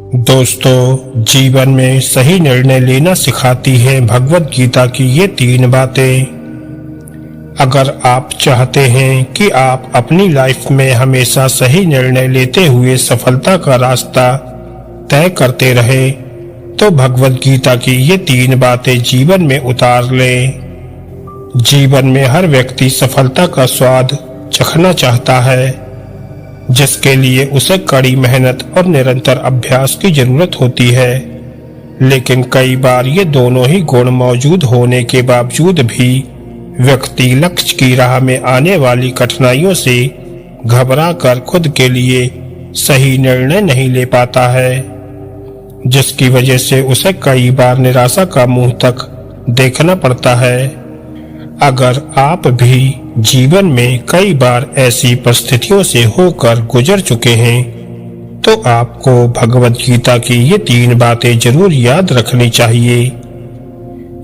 दोस्तों, जीवन में सही निर्णय लेना सिखाती है भगवत गीता की ये 3 बातें। अगर आप चाहते हैं कि आप अपनी लाइफ में हमेशा सही निर्णय लेते हुए सफलता का रास्ता तय करते रहे, तो भगवत गीता की ये 3 बातें जीवन में उतार लें। जीवन में हर व्यक्ति सफलता का स्वाद चखना चाहता है, जिसके लिए उसे कड़ी मेहनत और निरंतर अभ्यास की जरूरत होती है। लेकिन कई बार ये दोनों ही गुण मौजूद होने के बावजूद भी व्यक्ति लक्ष्य की राह में आने वाली कठिनाइयों से घबरा कर खुद के लिए सही निर्णय नहीं ले पाता है, जिसकी वजह से उसे कई बार निराशा का मुंह तक देखना पड़ता है। अगर आप भी जीवन में कई बार ऐसी परिस्थितियों से होकर गुजर चुके हैं, तो आपको भगवत गीता की ये 3 बातें जरूर याद रखनी चाहिए।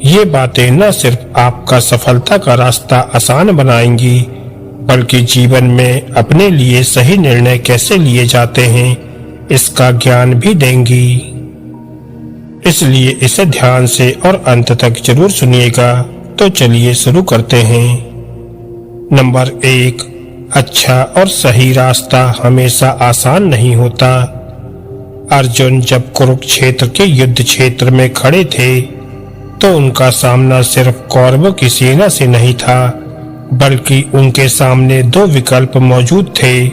ये बातें न सिर्फ आपका सफलता का रास्ता आसान बनाएंगी, बल्कि जीवन में अपने लिए सही निर्णय कैसे लिए जाते हैं, इसका ज्ञान भी देंगी। इसलिए इसे ध्यान से और अंत तक जरूर सुनिएगा। तो चलिए शुरू करते हैं। नंबर 1, अच्छा और सही रास्ता हमेशा आसान नहीं होता। अर्जुन जब कुरुक्षेत्र के युद्ध क्षेत्र में खड़े थे, तो उनका सामना सिर्फ कौरवों की सेना से नहीं था, बल्कि उनके सामने 2 विकल्प मौजूद थे।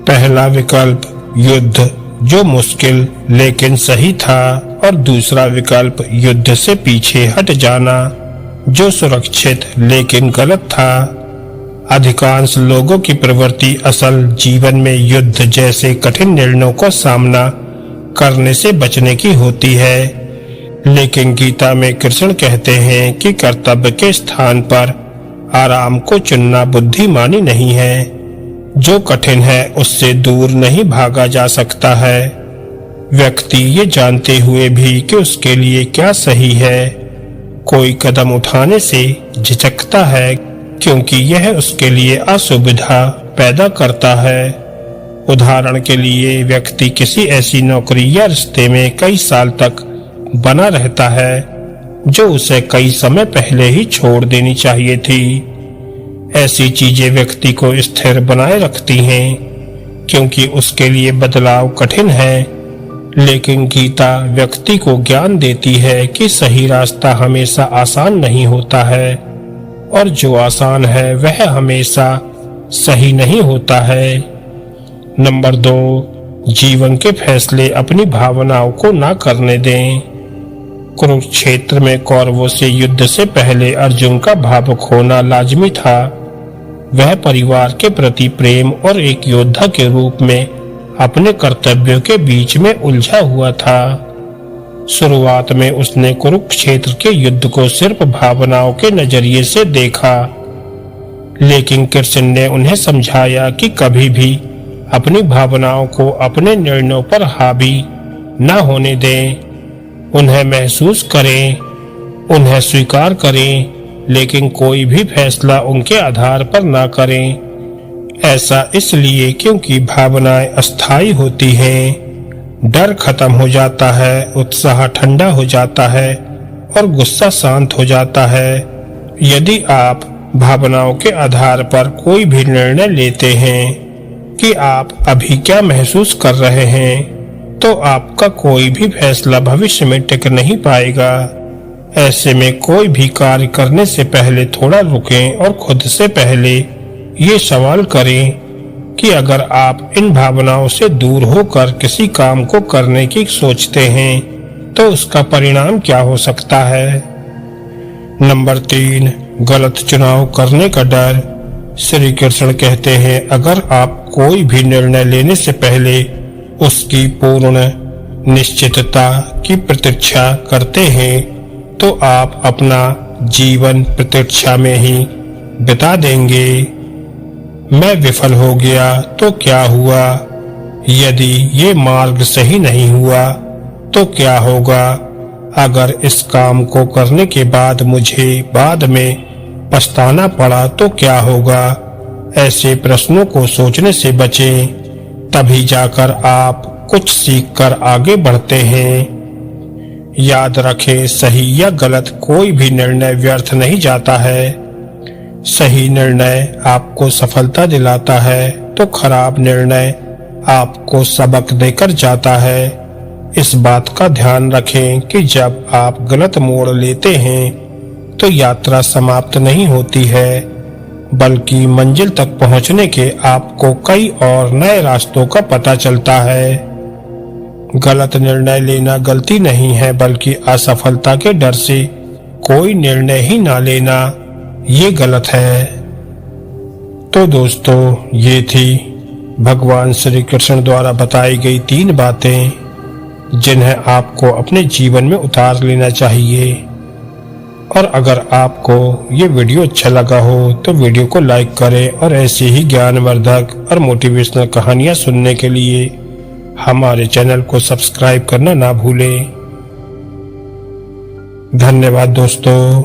पहला विकल्प युद्ध, जो मुश्किल लेकिन सही था, और दूसरा विकल्प युद्ध से पीछे हट जाना, जो सुरक्षित लेकिन गलत था। अधिकांश लोगों की प्रवृत्ति असल जीवन में युद्ध जैसे कठिन निर्णयों को सामना करने से बचने की होती है। लेकिन गीता में कृष्ण कहते हैं कि कर्तव्य के स्थान पर आराम को चुनना बुद्धिमानी नहीं है। जो कठिन है उससे दूर नहीं भागा जा सकता है। व्यक्ति ये जानते हुए भी कि उसके लिए क्या सही है, कोई कदम उठाने से झिझकता है, क्योंकि यह उसके लिए असुविधा पैदा करता है। उदाहरण के लिए, व्यक्ति किसी ऐसी नौकरी या रिश्ते में कई साल तक बना रहता है जो उसे कई समय पहले ही छोड़ देनी चाहिए थी। ऐसी चीजें व्यक्ति को स्थिर बनाए रखती हैं, क्योंकि उसके लिए बदलाव कठिन है। लेकिन गीता व्यक्ति को ज्ञान देती है कि सही रास्ता हमेशा आसान नहीं होता है, और जो आसान है वह हमेशा सही नहीं होता है। नंबर 2, जीवन के फैसले अपनी भावनाओं को ना करने दें। कुरुक्षेत्र में कौरवों से युद्ध से पहले अर्जुन का भावुक होना लाजमी था। वह परिवार के प्रति प्रेम और एक योद्धा के रूप में अपने कर्तव्यों के बीच में उलझा हुआ था। शुरुआत में उसने कुरुक्षेत्र के युद्ध को सिर्फ भावनाओं के नजरिए से देखा, लेकिन कृष्ण ने उन्हें समझाया कि कभी भी अपनी भावनाओं को अपने निर्णयों पर हावी न होने दें। उन्हें महसूस करें, उन्हें स्वीकार करें, लेकिन कोई भी फैसला उनके आधार पर ना करें। ऐसा इसलिए क्योंकि भावनाएं अस्थायी होती हैं। डर खत्म हो जाता है, उत्साह ठंडा हो जाता है, और गुस्सा शांत हो जाता है। यदि आप भावनाओं के आधार पर कोई भी निर्णय लेते हैं कि आप अभी क्या महसूस कर रहे हैं, तो आपका कोई भी फैसला भविष्य में टिक नहीं पाएगा। ऐसे में कोई भी कार्य करने से पहले थोड़ा रुकें और खुद से पहले ये सवाल करें कि अगर आप इन भावनाओं से दूर होकर किसी काम को करने की सोचते हैं, तो उसका परिणाम क्या हो सकता है। नंबर 3, गलत चुनाव करने का डर। श्री कृष्ण कहते हैं, अगर आप कोई भी निर्णय लेने से पहले उसकी पूर्ण निश्चितता की प्रतीक्षा करते हैं, तो आप अपना जीवन प्रतीक्षा में ही बिता देंगे। मैं विफल हो गया तो क्या हुआ? यदि ये मार्ग सही नहीं हुआ तो क्या होगा? अगर इस काम को करने के बाद मुझे बाद में पछताना पड़ा तो क्या होगा? ऐसे प्रश्नों को सोचने से बचें, तभी जाकर आप कुछ सीखकर आगे बढ़ते हैं। याद रखें, सही या गलत कोई भी निर्णय व्यर्थ नहीं जाता है। सही निर्णय आपको सफलता दिलाता है तो खराब निर्णय आपको सबक देकर जाता है। इस बात का ध्यान रखें कि जब आप गलत मोड़ लेते हैं तो यात्रा समाप्त नहीं होती है, बल्कि मंजिल तक पहुंचने के आपको कई और नए रास्तों का पता चलता है। गलत निर्णय लेना गलती नहीं है, बल्कि असफलता के डर से कोई निर्णय ही ना लेना ये गलत है। तो दोस्तों, ये थी भगवान श्री कृष्ण द्वारा बताई गई 3 बातें जिन्हें आपको अपने जीवन में उतार लेना चाहिए। और अगर आपको ये वीडियो अच्छा लगा हो तो वीडियो को लाइक करें और ऐसी ही ज्ञानवर्धक और मोटिवेशनल कहानियां सुनने के लिए हमारे चैनल को सब्सक्राइब करना ना भूलें। धन्यवाद दोस्तों।